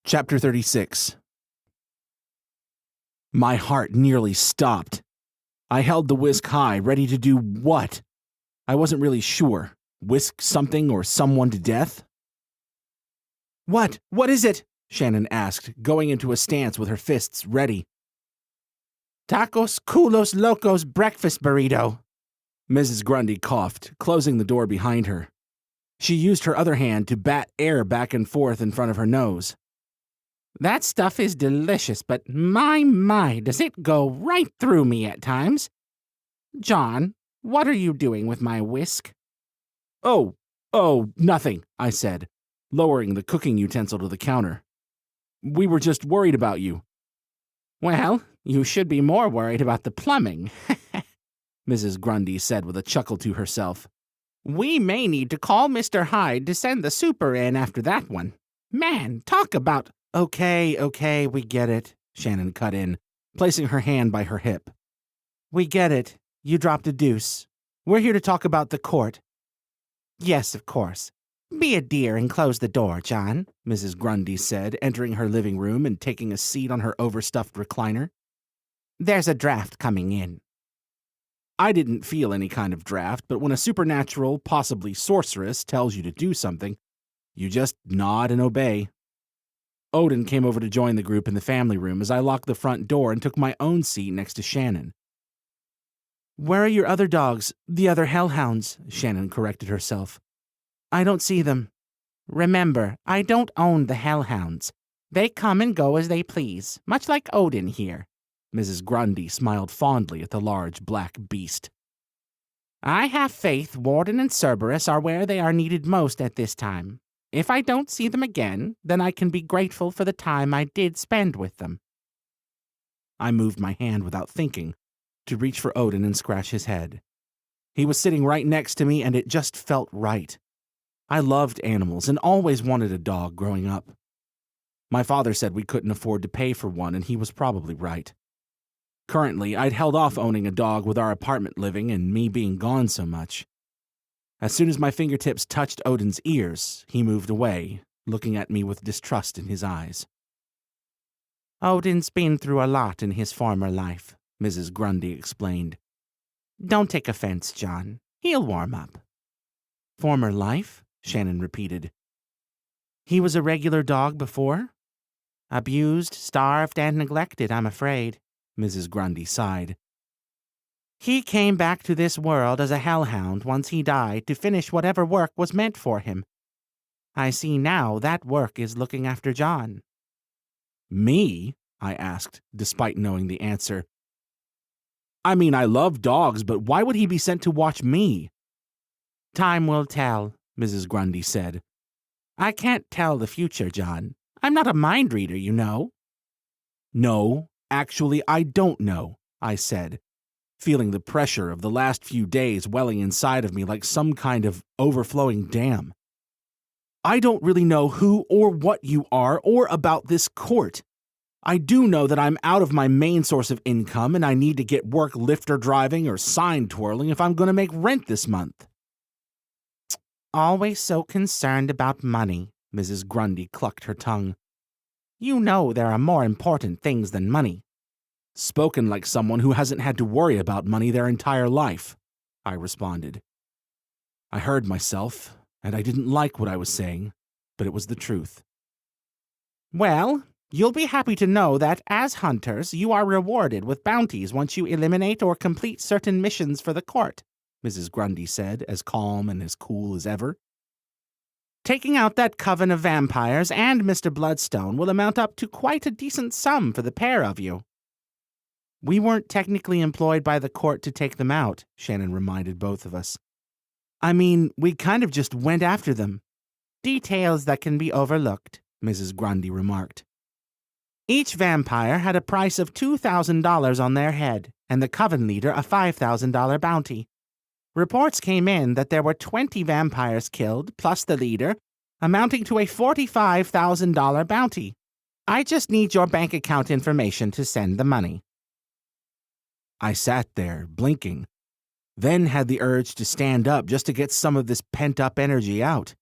Chapter 36. My heart nearly stopped. I held the whisk high, ready to do what? I wasn't really sure. Whisk something or someone to death? What? What is it? Shannon asked, going into a stance with her fists ready. Tacos culos locos breakfast burrito. Mrs. Grundy coughed, closing the door behind her. She used her other hand to bat air back and forth in front of her nose. That stuff is delicious, but my, does it go right through me at times. John, what are you doing with my whisk? Oh, nothing, I said, lowering the cooking utensil to the counter. We were just worried about you. Well, you should be more worried about the plumbing, Mrs. Grundy said with a chuckle to herself. We may need to call Mr. Hyde to send the super in after that one. Man, talk about... Okay, we get it, Shannon cut in, placing her hand by her hip. We get it. You dropped a deuce. We're here to talk about the court. Yes, of course. Be a dear and close the door, John, Mrs. Grundy said, entering her living room and taking a seat on her overstuffed recliner. There's a draft coming in. I didn't feel any kind of draft, but when a supernatural, possibly sorceress, tells you to do something, you just nod and obey. Odin came over to join the group in the family room as I locked the front door and took my own seat next to Shannon. Where are your other dogs, the other hellhounds? Shannon corrected herself. I don't see them. Remember, I don't own the hellhounds. They come and go as they please, much like Odin here. Mrs. Grundy smiled fondly at the large black beast. I have faith Warden and Cerberus are where they are needed most at this time. If I don't see them again, then I can be grateful for the time I did spend with them. I moved my hand without thinking to reach for Odin and scratch his head. He was sitting right next to me, and it just felt right. I loved animals and always wanted a dog growing up. My father said we couldn't afford to pay for one, and he was probably right. Currently, I'd held off owning a dog with our apartment living and me being gone so much. As soon as my fingertips touched Odin's ears, he moved away, looking at me with distrust in his eyes. Odin's been through a lot in his former life, Mrs. Grundy explained. Don't take offense, John. He'll warm up. Former life? Shannon repeated. He was a regular dog before? Abused, starved, and neglected, I'm afraid, Mrs. Grundy sighed. He came back to this world as a hellhound once he died to finish whatever work was meant for him. I see now that work is looking after John. Me? I asked, despite knowing the answer. I mean, I love dogs, but why would he be sent to watch me? Time will tell, Mrs. Grundy said. I can't tell the future, John. I'm not a mind reader, you know. No, actually, I don't know, I said, feeling the pressure of the last few days welling inside of me like some kind of overflowing dam. I don't really know who or what you are or about this court. I do know that I'm out of my main source of income and I need to get work lifter driving or sign twirling if I'm going to make rent this month. Always so concerned about money, Mrs. Grundy clucked her tongue. You know there are more important things than money. Spoken like someone who hasn't had to worry about money their entire life, I responded. I heard myself, and I didn't like what I was saying, but it was the truth. Well, you'll be happy to know that, as hunters, you are rewarded with bounties once you eliminate or complete certain missions for the court, Mrs. Grundy said, as calm and as cool as ever. Taking out that coven of vampires and Mr. Bloodstone will amount up to quite a decent sum for the pair of you. We weren't technically employed by the court to take them out, Shannon reminded both of us. I mean, we kind of just went after them. Details that can be overlooked, Mrs. Grundy remarked. Each vampire had a price of $2,000 on their head, and the coven leader a $5,000 bounty. Reports came in that there were 20 vampires killed, plus the leader, amounting to a $45,000 bounty. I just need your bank account information to send the money. I sat there, blinking, then had the urge to stand up just to get some of this pent-up energy out.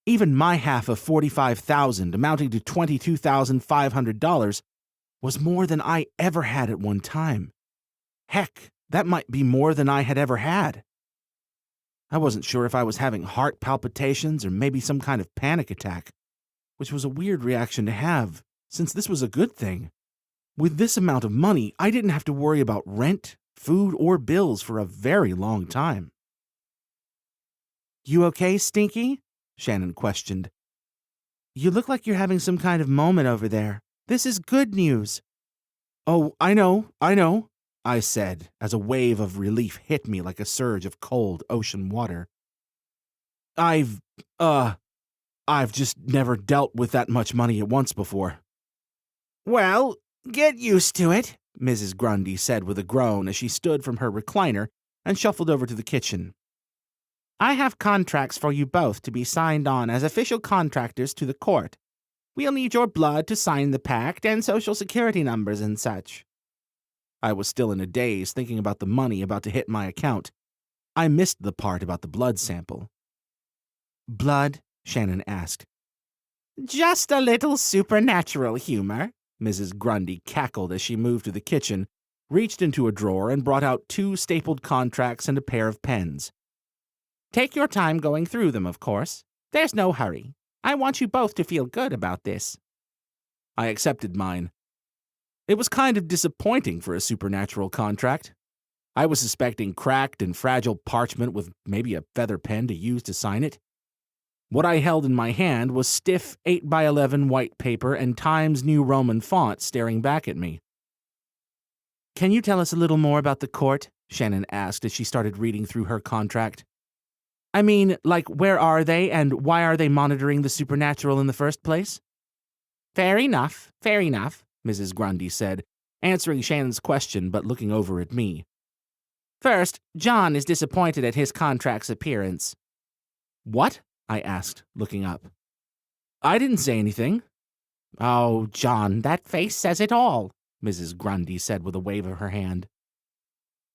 Even my half of $45,000, amounting to $22,500, was more than I ever had at one time. Heck, that might be more than I had ever had. I wasn't sure if I was having heart palpitations or maybe some kind of panic attack, which was a weird reaction to have, since this was a good thing. With this amount of money, I didn't have to worry about rent, food, or bills for a very long time. "You okay, Stinky?" Shannon questioned. "You look like you're having some kind of moment over there. This is good news." "Oh, I know, I said, as a wave of relief hit me like a surge of cold ocean water. I've just never dealt with that much money at once before." "Well, get used to it," Mrs. Grundy said with a groan as she stood from her recliner and shuffled over to the kitchen. "I have contracts for you both to be signed on as official contractors to the court. We'll need your blood to sign the pact and social security numbers and such." I was still in a daze thinking about the money about to hit my account. I missed the part about the blood sample. "Blood?" Shannon asked. "Just a little supernatural humor," Mrs. Grundy cackled as she moved to the kitchen, reached into a drawer, and brought out 2 stapled contracts and a pair of pens. "Take your time going through them, of course. There's no hurry. I want you both to feel good about this." I accepted mine. It was kind of disappointing for a supernatural contract. I was suspecting cracked and fragile parchment with maybe a feather pen to use to sign it. What I held in my hand was stiff 8x11 white paper and Times New Roman font staring back at me. "Can you tell us a little more about the court?" Shannon asked as she started reading through her contract. "I mean, like, where are they and why are they monitoring the supernatural in the first place?" Fair enough, Mrs. Grundy said, answering Shannon's question but looking over at me. "First, John is disappointed at his contract's appearance." "What?" I asked, looking up. "I didn't say anything." "Oh, John, that face says it all," Mrs. Grundy said with a wave of her hand.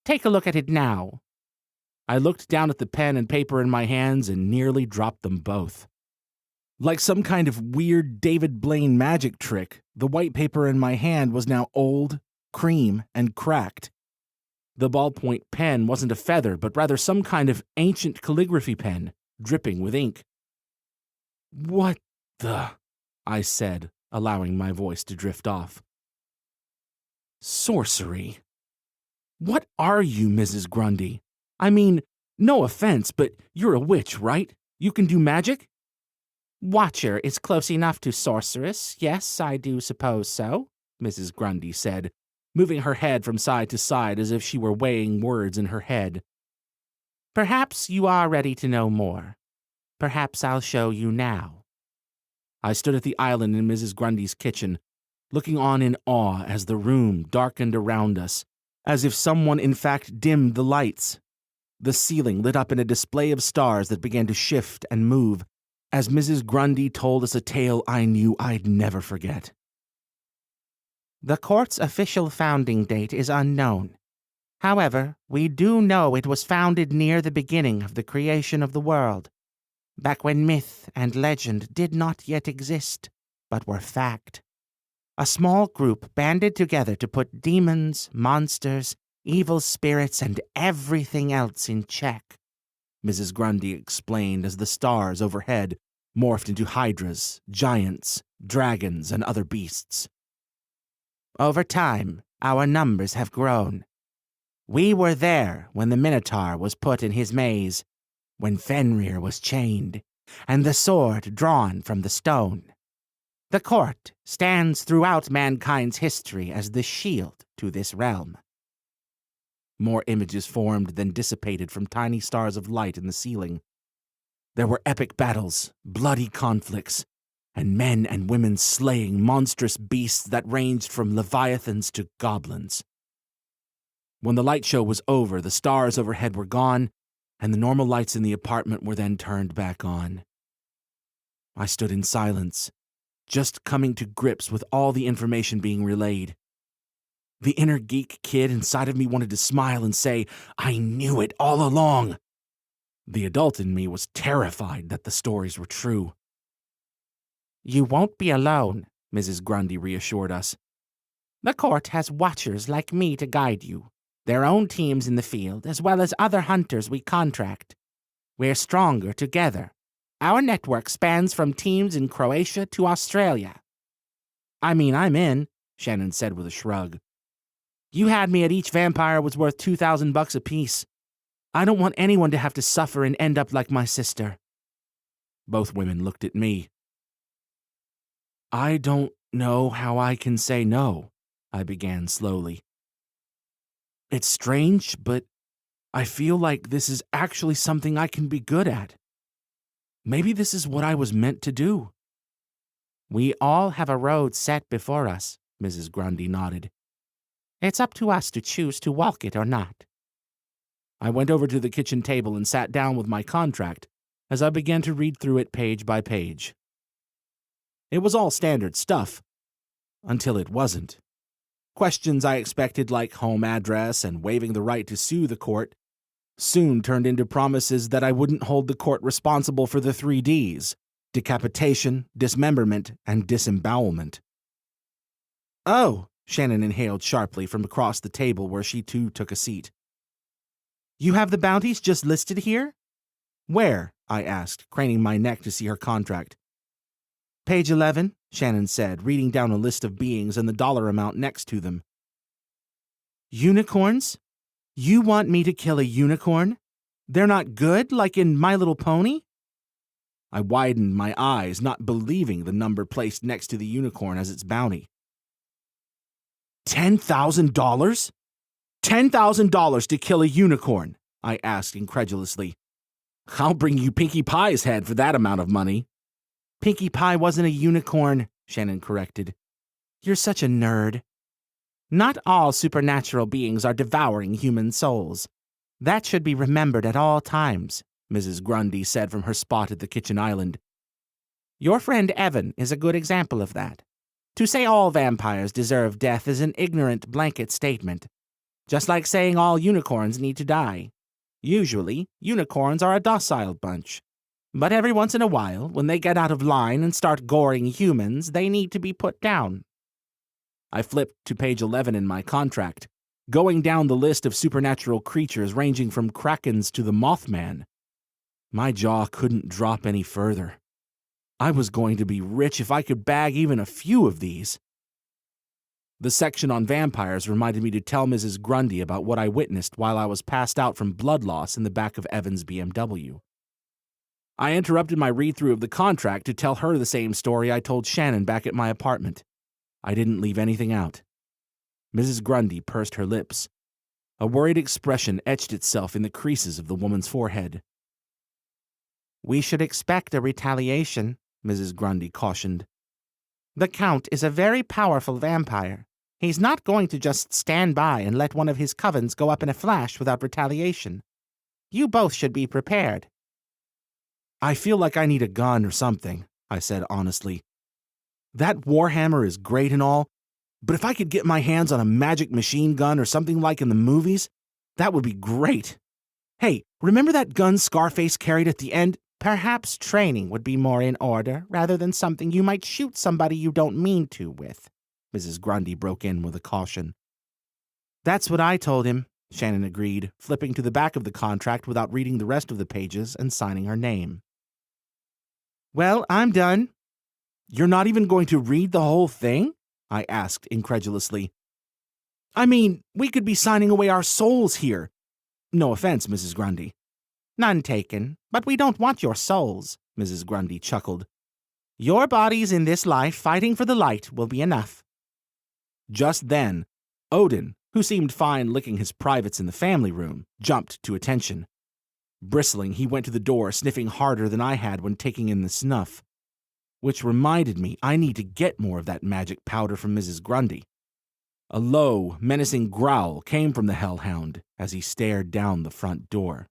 "Take a look at it now." I looked down at the pen and paper in my hands and nearly dropped them both. Like some kind of weird David Blaine magic trick, the white paper in my hand was now old, cream, and cracked. The ballpoint pen wasn't a feather, but rather some kind of ancient calligraphy pen, dripping with ink. "What the?" I said, allowing my voice to drift off. "Sorcery. What are you, Mrs. Grundy? I mean, no offense, but you're a witch, right? You can do magic?" "Watcher is close enough to sorceress. Yes, I do suppose so," Mrs. Grundy said, moving her head from side to side as if she were weighing words in her head. "Perhaps you are ready to know more. Perhaps I'll show you now." I stood at the island in Mrs. Grundy's kitchen, looking on in awe as the room darkened around us, as if someone in fact dimmed the lights. The ceiling lit up in a display of stars that began to shift and move, as Mrs. Grundy told us a tale I knew I'd never forget. "The court's official founding date is unknown. However, we do know it was founded near the beginning of the creation of the world, back when myth and legend did not yet exist, but were fact. A small group banded together to put demons, monsters, evil spirits, and everything else in check," Mrs. Grundy explained as the stars overhead morphed into hydras, giants, dragons, and other beasts. "Over time, our numbers have grown. We were there when the Minotaur was put in his maze, when Fenrir was chained, and the sword drawn from the stone. The court stands throughout mankind's history as the shield to this realm." More images formed, then dissipated from tiny stars of light in the ceiling. There were epic battles, bloody conflicts, and men and women slaying monstrous beasts that ranged from leviathans to goblins. When the light show was over, the stars overhead were gone, and the normal lights in the apartment were then turned back on. I stood in silence, just coming to grips with all the information being relayed. The inner geek kid inside of me wanted to smile and say, "I knew it all along." The adult in me was terrified that the stories were true. You won't be alone, Mrs. Grundy reassured us. The court has watchers like me to guide you, their own teams in the field, as well as other hunters we contract. We're stronger together. Our network spans from teams in Croatia to Australia. I'm in, Shannon said with a shrug. You had me at each vampire was worth $2,000 apiece. I don't want anyone to have to suffer and end up like my sister. Both women looked at me. I don't know how I can say no, I began slowly. It's strange, but I feel like this is actually something I can be good at. Maybe this is what I was meant to do. We all have a road set before us, Mrs. Grundy nodded. It's up to us to choose to walk it or not. I went over to the kitchen table and sat down with my contract as I began to read through it page by page. It was all standard stuff, until it wasn't. Questions I expected like home address and waiving the right to sue the court soon turned into promises that I wouldn't hold the court responsible for the 3 Ds: decapitation, dismemberment, and disembowelment. Oh, Shannon inhaled sharply from across the table where she too took a seat. You have the bounties just listed here? Where? I asked, craning my neck to see her contract. Page 11, Shannon said, reading down a list of beings and the dollar amount next to them. Unicorns? You want me to kill a unicorn? They're not good, like in My Little Pony? I widened my eyes, not believing the number placed next to the unicorn as its bounty. $10,000? $10,000 to kill a unicorn, I asked incredulously. I'll bring you Pinkie Pie's head for that amount of money. Pinkie Pie wasn't a unicorn, Shannon corrected. You're such a nerd. Not all supernatural beings are devouring human souls. That should be remembered at all times, Mrs. Grundy said from her spot at the kitchen island. Your friend Evan is a good example of that. To say all vampires deserve death is an ignorant blanket statement, just like saying all unicorns need to die. Usually, unicorns are a docile bunch. But every once in a while, when they get out of line and start goring humans, they need to be put down. I flipped to page 11 in my contract, going down the list of supernatural creatures ranging from krakens to the Mothman. My jaw couldn't drop any further. I was going to be rich if I could bag even a few of these. The section on vampires reminded me to tell Mrs. Grundy about what I witnessed while I was passed out from blood loss in the back of Evan's BMW. I interrupted my read-through of the contract to tell her the same story I told Shannon back at my apartment. I didn't leave anything out. Mrs. Grundy pursed her lips. A worried expression etched itself in the creases of the woman's forehead. We should expect a retaliation, Mrs. Grundy cautioned. The Count is a very powerful vampire. He's not going to just stand by and let one of his covens go up in a flash without retaliation. You both should be prepared. I feel like I need a gun or something, I said honestly. That warhammer is great and all, but if I could get my hands on a magic machine gun or something like in the movies, that would be great. Hey, remember that gun Scarface carried at the end? Perhaps training would be more in order, rather than something you might shoot somebody you don't mean to with, Mrs. Grundy broke in with a caution. That's what I told him, Shannon agreed, flipping to the back of the contract without reading the rest of the pages and signing her name. Well, I'm done. You're not even going to read the whole thing? I asked incredulously. I mean, we could be signing away our souls here. No offense, Mrs. Grundy. None taken, but we don't want your souls, Mrs. Grundy chuckled. Your bodies in this life fighting for the light will be enough. Just then, Odin, who seemed fine licking his privates in the family room, jumped to attention. Bristling, he went to the door, sniffing harder than I had when taking in the snuff. Which reminded me I need to get more of that magic powder from Mrs. Grundy. A low, menacing growl came from the hellhound as he stared down the front door.